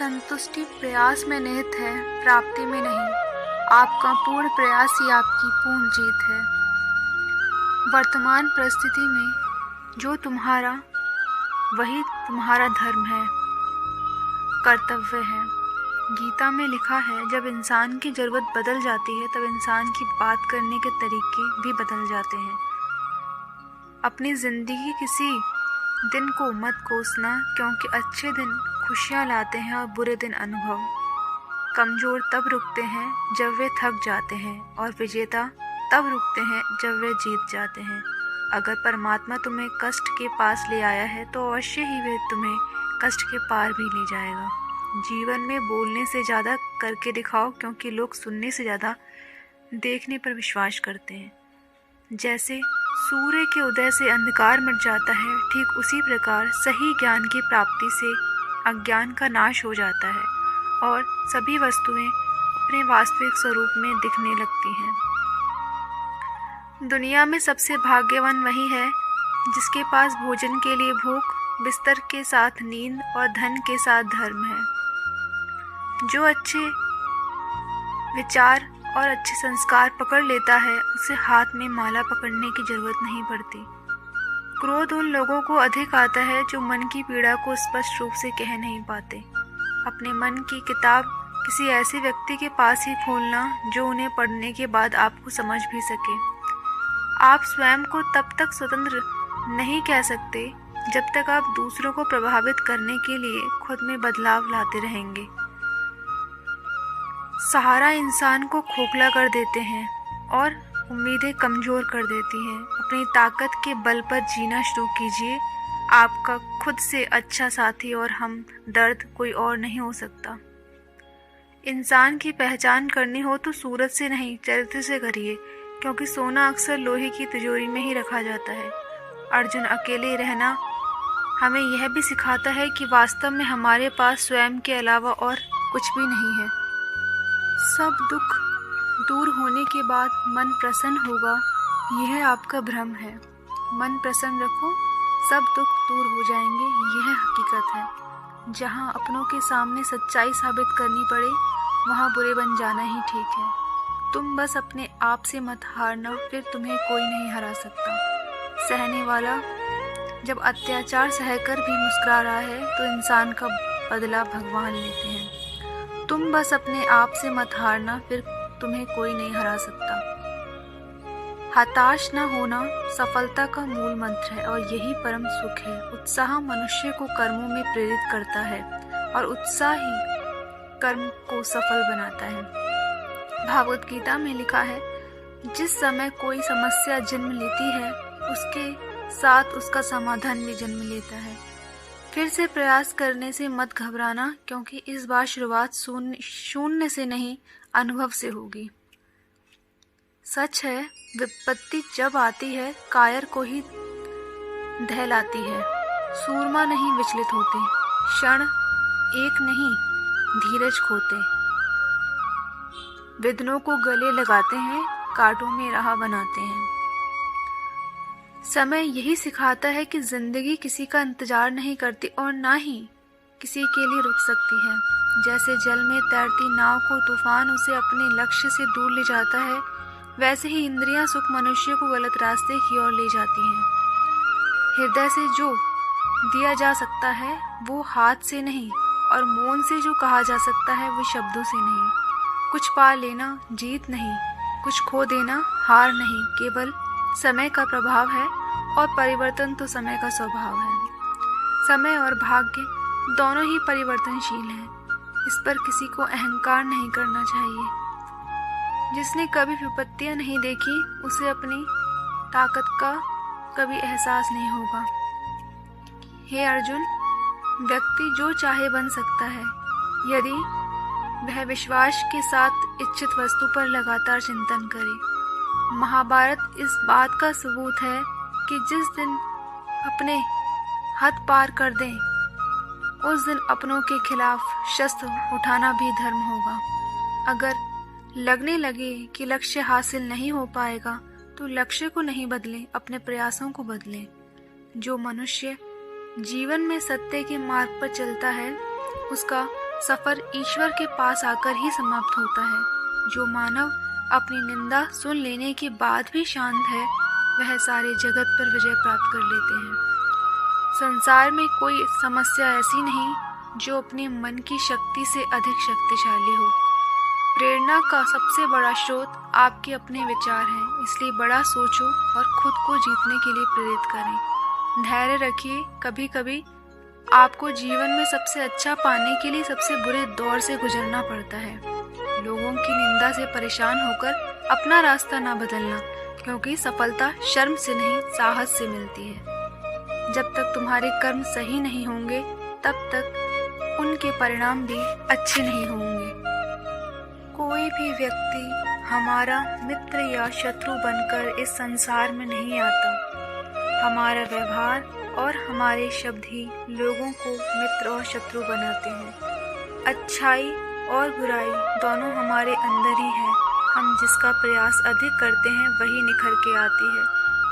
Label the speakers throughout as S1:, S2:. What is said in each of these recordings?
S1: संतुष्टि प्रयास में निहित है, प्राप्ति में नहीं। आपका पूर्ण प्रयास ही आपकी पूर्ण जीत है। वर्तमान परिस्थिति में जो तुम्हारा, वही तुम्हारा धर्म है, कर्तव्य है। गीता में लिखा है, जब इंसान की ज़रूरत बदल जाती है तब इंसान की बात करने के तरीके भी बदल जाते हैं। अपनी ज़िंदगी किसी दिन को मत कोसना, क्योंकि अच्छे दिन खुशियाँ लाते हैं और बुरे दिन अनुभव। कमज़ोर तब रुकते हैं जब वे थक जाते हैं, और विजेता तब रुकते हैं जब वे जीत जाते हैं। अगर परमात्मा तुम्हें कष्ट के पास ले आया है तो अवश्य ही वे तुम्हें कष्ट के पार भी ले जाएगा। जीवन में बोलने से ज़्यादा करके दिखाओ, क्योंकि लोग सुनने से ज़्यादा देखने पर विश्वास करते हैं। जैसे सूर्य के उदय से अंधकार मिट जाता है, ठीक उसी प्रकार सही ज्ञान की प्राप्ति से अज्ञान का नाश हो जाता है और सभी वस्तुएं अपने वास्तविक स्वरूप में दिखने लगती हैं। दुनिया में सबसे भाग्यवान वही है जिसके पास भोजन के लिए भूख, बिस्तर के साथ नींद और धन के साथ धर्म है। जो अच्छे विचार और अच्छे संस्कार पकड़ लेता है, उसे हाथ में माला पकड़ने की जरूरत नहीं पड़ती। क्रोध उन लोगों को अधिक आता है जो मन की पीड़ा को स्पष्ट रूप से कह नहीं पाते। अपने मन की किताब किसी ऐसे व्यक्ति के पास ही खोलना जो उन्हें पढ़ने के बाद आपको समझ भी सके। आप स्वयं को तब तक स्वतंत्र नहीं कह सकते जब तक आप दूसरों को प्रभावित करने के लिए खुद में बदलाव लाते रहेंगे। सहारा इंसान को खोखला कर देते हैं और उम्मीदें कमज़ोर कर देती हैं। अपनी ताकत के बल पर जीना शुरू कीजिए। आपका खुद से अच्छा साथी और हमदर्द कोई और नहीं हो सकता। इंसान की पहचान करनी हो तो सूरत से नहीं, चरित्र से करिए, क्योंकि सोना अक्सर लोहे की तिजोरी में ही रखा जाता है। अर्जुन, अकेले रहना हमें यह भी सिखाता है कि वास्तव में हमारे पास स्वयं के अलावा और कुछ भी नहीं है। सब दुख दूर होने के बाद मन प्रसन्न होगा, यह आपका भ्रम है। मन प्रसन्न रखो, सब दुख दूर हो जाएंगे, यह हकीकत है। जहाँ अपनों के सामने सच्चाई साबित करनी पड़े, वहाँ बुरे बन जाना ही ठीक है। तुम बस अपने आप से मत हारना, फिर तुम्हें कोई नहीं हरा सकता। सहने वाला जब अत्याचार सहकर भी मुस्कुरा रहा है तो इंसान का बदला भगवान लेते हैं। तुम बस अपने आप से मत हारना, फिर तुम्हें कोई नहीं हरा सकता। हताश न होना सफलता का मूल मंत्र है और यही परम सुख है। उत्साह मनुष्य को कर्मों में प्रेरित करता है और उत्साह ही कर्म को सफल बनाता है। भागवत गीता में लिखा है, जिस समय कोई समस्या जन्म लेती है उसके साथ उसका समाधान भी जन्म लेता है। फिर से प्रयास करने से मत घबराना, क्योंकि इस बार शुरुआत शून्य से नहीं, अनुभव से होगी। सच है, विपत्ति जब आती है कायर को ही दहलाती है। सूरमा नहीं विचलित होते, क्षण एक नहीं धीरज खोते। विघ्नों को गले लगाते हैं, कांटों में राह बनाते हैं। समय यही सिखाता है कि जिंदगी किसी का इंतजार नहीं करती और ना ही किसी के लिए रुक सकती है। जैसे जल में तैरती नाव को तूफान उसे अपने लक्ष्य से दूर ले जाता है, वैसे ही इंद्रियां सुख मनुष्य को गलत रास्ते की ओर ले जाती हैं। हृदय से जो दिया जा सकता है वो हाथ से नहीं, और मौन से जो कहा जा सकता है वो शब्दों से नहीं। कुछ पा लेना जीत नहीं, कुछ खो देना हार नहीं, केवल समय का प्रभाव है और परिवर्तन तो समय का स्वभाव है। समय और भाग्य दोनों ही परिवर्तनशील हैं। इस पर किसी को अहंकार नहीं करना चाहिए। जिसने कभी विपत्तियां नहीं देखी उसे अपनी ताकत का कभी एहसास नहीं होगा। हे अर्जुन, व्यक्ति जो चाहे बन सकता है यदि वह विश्वास के साथ इच्छित वस्तु पर लगातार चिंतन करे। महाभारत इस बात का सबूत है कि जिस दिन अपने हद पार कर दें उस दिन अपनों के खिलाफ शस्त्र उठाना भी धर्म होगा। अगर लगने लगे कि लक्ष्य हासिल नहीं हो पाएगा तो लक्ष्य को नहीं बदलें, अपने प्रयासों को बदलें। जो मनुष्य जीवन में सत्य के मार्ग पर चलता है उसका सफ़र ईश्वर के पास आकर ही समाप्त होता है। जो मानव अपनी निंदा सुन लेने के बाद भी शांत है, वह सारे जगत पर विजय प्राप्त कर लेते हैं। संसार में कोई समस्या ऐसी नहीं जो अपने मन की शक्ति से अधिक शक्तिशाली हो। प्रेरणा का सबसे बड़ा स्रोत आपके अपने विचार हैं, इसलिए बड़ा सोचो और खुद को जीतने के लिए प्रेरित करें। धैर्य रखिए, कभी कभी आपको जीवन में सबसे अच्छा पाने के लिए सबसे बुरे दौर से गुजरना पड़ता है। लोगों की निंदा से परेशान होकर अपना रास्ता ना बदलना, क्योंकि सफलता शर्म से नहीं साहस से मिलती है। जब तक तुम्हारे कर्म सही नहीं होंगे तब तक उनके परिणाम भी अच्छे नहीं होंगे। कोई भी व्यक्ति हमारा मित्र या शत्रु बनकर इस संसार में नहीं आता। हमारा व्यवहार और हमारे शब्द ही लोगों को मित्र और शत्रु बनाते हैं। अच्छाई और बुराई दोनों हमारे अंदर ही है। हम जिसका प्रयास अधिक करते हैं वही निखर के आती है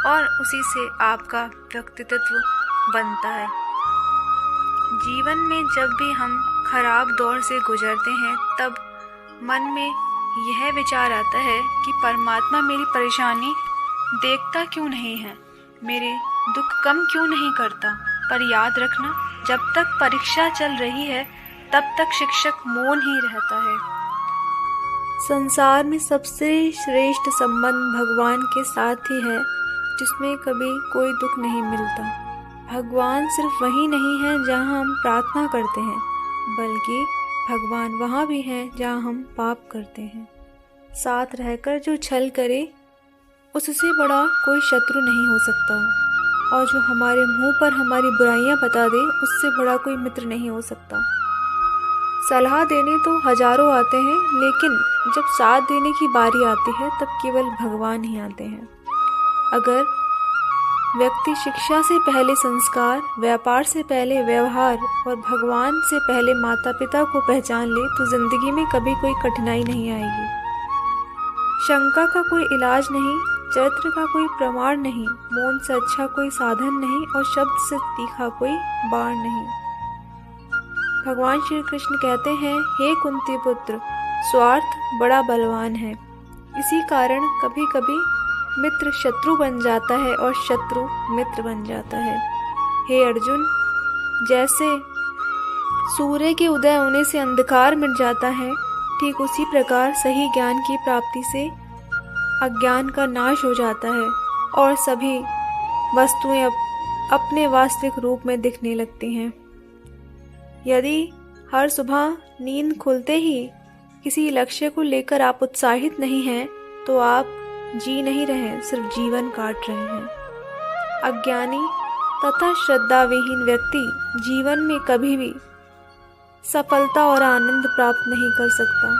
S1: और उसी से आपका व्यक्तित्व बनता है। जीवन में जब भी हम खराब दौर से गुजरते हैं तब मन में यह विचार आता है कि परमात्मा मेरी परेशानी देखता क्यों नहीं है, मेरे दुख कम क्यों नहीं करता। पर याद रखना, जब तक परीक्षा चल रही है तब तक शिक्षक मौन ही रहता है। संसार में सबसे श्रेष्ठ संबंध भगवान के साथ ही है, जिसमें कभी कोई दुख नहीं मिलता। भगवान सिर्फ वही नहीं है जहाँ हम प्रार्थना करते हैं, बल्कि भगवान वहाँ भी है जहाँ हम पाप करते हैं। साथ रहकर जो छल करे उससे बड़ा कोई शत्रु नहीं हो सकता, और जो हमारे मुंह पर हमारी बुराइयां बता दे उससे बड़ा कोई मित्र नहीं हो सकता। सलाह देने तो हजारों आते हैं, लेकिन जब साथ देने की बारी आती है तब केवल भगवान ही आते हैं। अगर व्यक्ति शिक्षा से पहले संस्कार, व्यापार से पहले व्यवहार और भगवान से पहले माता पिता को पहचान ले तो जिंदगी में कभी कोई कठिनाई नहीं आएगी। शंका का कोई इलाज नहीं, चरित्र का कोई प्रमाण नहीं, मौन से अच्छा कोई साधन नहीं और शब्द से तीखा कोई बाण नहीं। भगवान श्री कृष्ण कहते हैं, हे कुंती पुत्र, स्वार्थ बड़ा बलवान है। इसी कारण कभी कभी मित्र शत्रु बन जाता है और शत्रु मित्र बन जाता है। हे अर्जुन, जैसे सूर्य के उदय होने से अंधकार मिट जाता है, ठीक उसी प्रकार सही ज्ञान की प्राप्ति से अज्ञान का नाश हो जाता है और सभी वस्तुएं अपने वास्तविक रूप में दिखने लगती हैं। यदि हर सुबह नींद खुलते ही किसी लक्ष्य को लेकर आप उत्साहित नहीं हैं, तो आप जी नहीं रहे, सिर्फ जीवन काट रहे हैं। अज्ञानी तथा श्रद्धाविहीन व्यक्ति जीवन में कभी भी सफलता और आनंद प्राप्त नहीं कर सकता।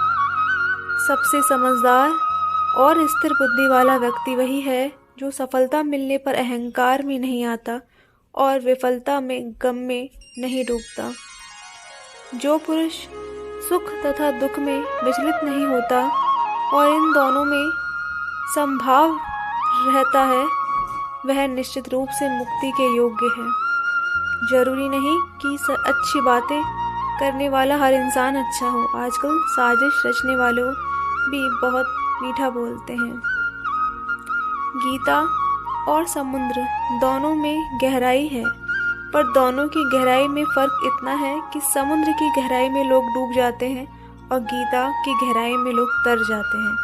S1: सबसे समझदार और स्थिर बुद्धि वाला व्यक्ति वही है जो सफलता मिलने पर अहंकार में नहीं आता और विफलता में गम में नहीं डूबता। जो पुरुष सुख तथा दुख में विचलित नहीं होता और इन दोनों में संभाव रहता है, वह निश्चित रूप से मुक्ति के योग्य है। जरूरी नहीं कि अच्छी बातें करने वाला हर इंसान अच्छा हो। आजकल साजिश रचने वालों भी बहुत मीठा बोलते हैं। गीता और समुद्र दोनों में गहराई है, पर दोनों की गहराई में फर्क इतना है कि समुद्र की गहराई में लोग डूब जाते हैं और गीता की गहराई में लोग तर जाते हैं।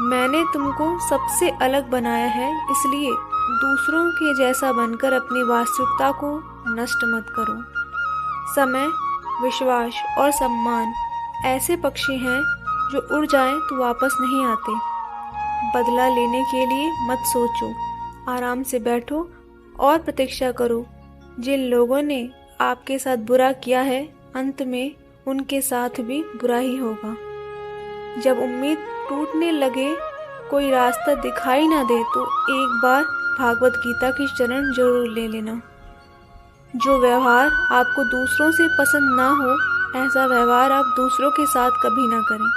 S1: मैंने तुमको सबसे अलग बनाया है, इसलिए दूसरों के जैसा बनकर अपनी वास्तविकता को नष्ट मत करो। समय, विश्वास और सम्मान ऐसे पक्षी हैं जो उड़ जाएं तो वापस नहीं आते। बदला लेने के लिए मत सोचो, आराम से बैठो और प्रतीक्षा करो। जिन लोगों ने आपके साथ बुरा किया है, अंत में उनके साथ भी बुरा ही होगा। जब उम्मीद टूटने लगे, कोई रास्ता दिखाई ना दे, तो एक बार भागवत गीता की शरण जरूर ले लेना। जो व्यवहार आपको दूसरों से पसंद ना हो, ऐसा व्यवहार आप दूसरों के साथ कभी ना करें।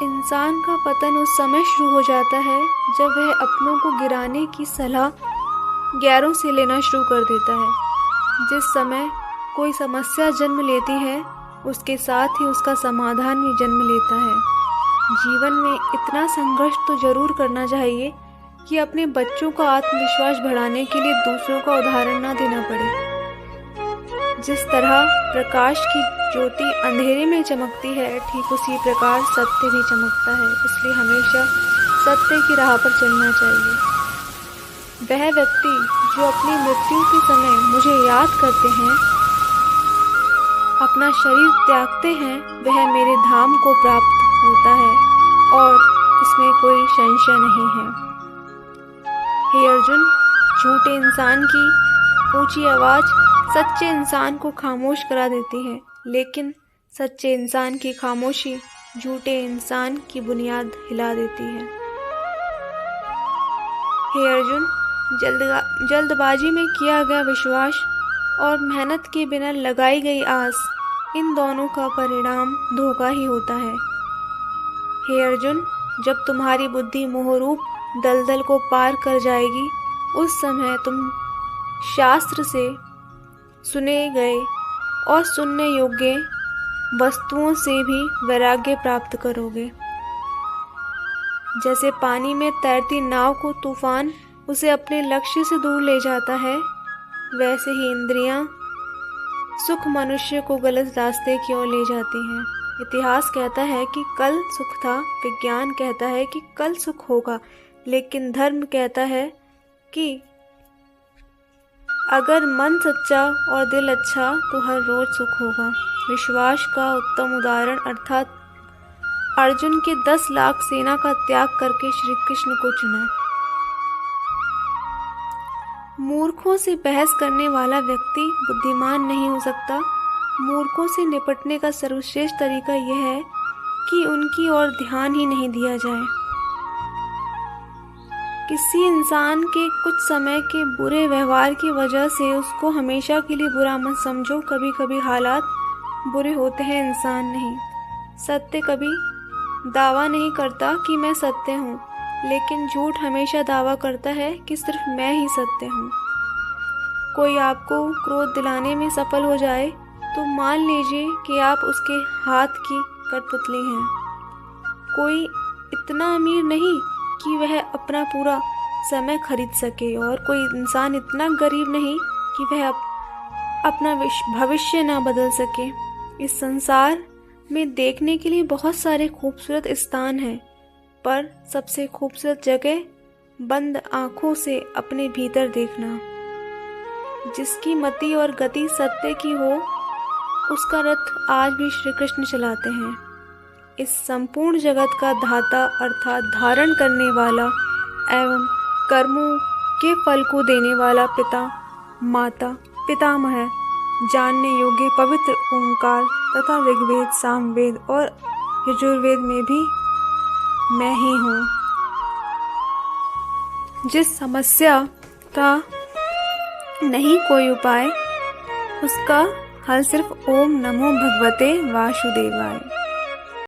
S1: इंसान का पतन उस समय शुरू हो जाता है जब वह अपनों को गिराने की सलाह गैरों से लेना शुरू कर देता है। जिस समय कोई समस्या जन्म लेती है, उसके साथ ही उसका समाधान भी जन्म लेता है। जीवन में इतना संघर्ष तो जरूर करना चाहिए कि अपने बच्चों का आत्मविश्वास बढ़ाने के लिए दूसरों का उदाहरण ना देना पड़े। जिस तरह प्रकाश की ज्योति अंधेरे में चमकती है, ठीक उसी प्रकार सत्य भी चमकता है। इसलिए हमेशा सत्य की राह पर चलना चाहिए। वह व्यक्ति जो अपनी मृत्यु के समय मुझे याद करते हैं, अपना शरीर त्यागते हैं, वह मेरे धाम को प्राप्त होता है और इसमें कोई संशय नहीं है। हे अर्जुन, झूठे इंसान की ऊंची आवाज सच्चे इंसान को खामोश करा देती है, लेकिन सच्चे इंसान की खामोशी झूठे इंसान की बुनियाद हिला देती है। हे अर्जुन, जल्दबाजी में किया गया विश्वास और मेहनत के बिना लगाई गई आस, इन दोनों का परिणाम धोखा ही होता है। हे अर्जुन, जब तुम्हारी बुद्धि मोहरूप दलदल को पार कर जाएगी, उस समय तुम शास्त्र से सुने गए और सुनने योग्य वस्तुओं से भी वैराग्य प्राप्त करोगे। जैसे पानी में तैरती नाव को तूफान उसे अपने लक्ष्य से दूर ले जाता है, वैसे ही इंद्रियां सुख मनुष्य को गलत रास्ते की ओर ले जाती हैं। इतिहास कहता है कि कल सुख था, विज्ञान कहता है कि कल सुख होगा, लेकिन धर्म कहता है कि अगर मन सच्चा और दिल अच्छा तो हर रोज सुख होगा। विश्वास का उत्तम उदाहरण अर्थात अर्जुन के 10 लाख सेना का त्याग करके श्री कृष्ण को चुना। मूर्खों से बहस करने वाला व्यक्ति बुद्धिमान नहीं हो सकता। मूर्खों से निपटने का सर्वश्रेष्ठ तरीका यह है कि उनकी ओर ध्यान ही नहीं दिया जाए। किसी इंसान के कुछ समय के बुरे व्यवहार की वजह से उसको हमेशा के लिए बुरा मत समझो। कभी कभी हालात बुरे होते हैं, इंसान नहीं। सत्य कभी दावा नहीं करता कि मैं सत्य हूँ, लेकिन झूठ हमेशा दावा करता है कि सिर्फ मैं ही सत्य हूँ। कोई आपको क्रोध दिलाने में सफल हो जाए तो मान लीजिए कि आप उसके हाथ की कठपुतली हैं। कोई इतना अमीर नहीं कि वह अपना पूरा समय खरीद सके, और कोई इंसान इतना गरीब नहीं कि वह अपना भविष्य ना बदल सके। इस संसार में देखने के लिए बहुत सारे खूबसूरत स्थान हैं, पर सबसे खूबसूरत जगह बंद आंखों से अपने भीतर देखना। जिसकी मति और गति सत्य की हो, उसका रथ आज भी श्री कृष्ण चलाते हैं। इस संपूर्ण जगत का धाता अर्थात धारण करने वाला एवं कर्मों के फल को देने वाला पिता, माता, पितामह, जानने योग्य पवित्र ओंकार तथा ऋग्वेद, सामवेद और यजुर्वेद में भी मैं ही हूँ। जिस समस्या का नहीं कोई उपाय, उसका हल सिर्फ ओम नमो भगवते वासुदेवाय।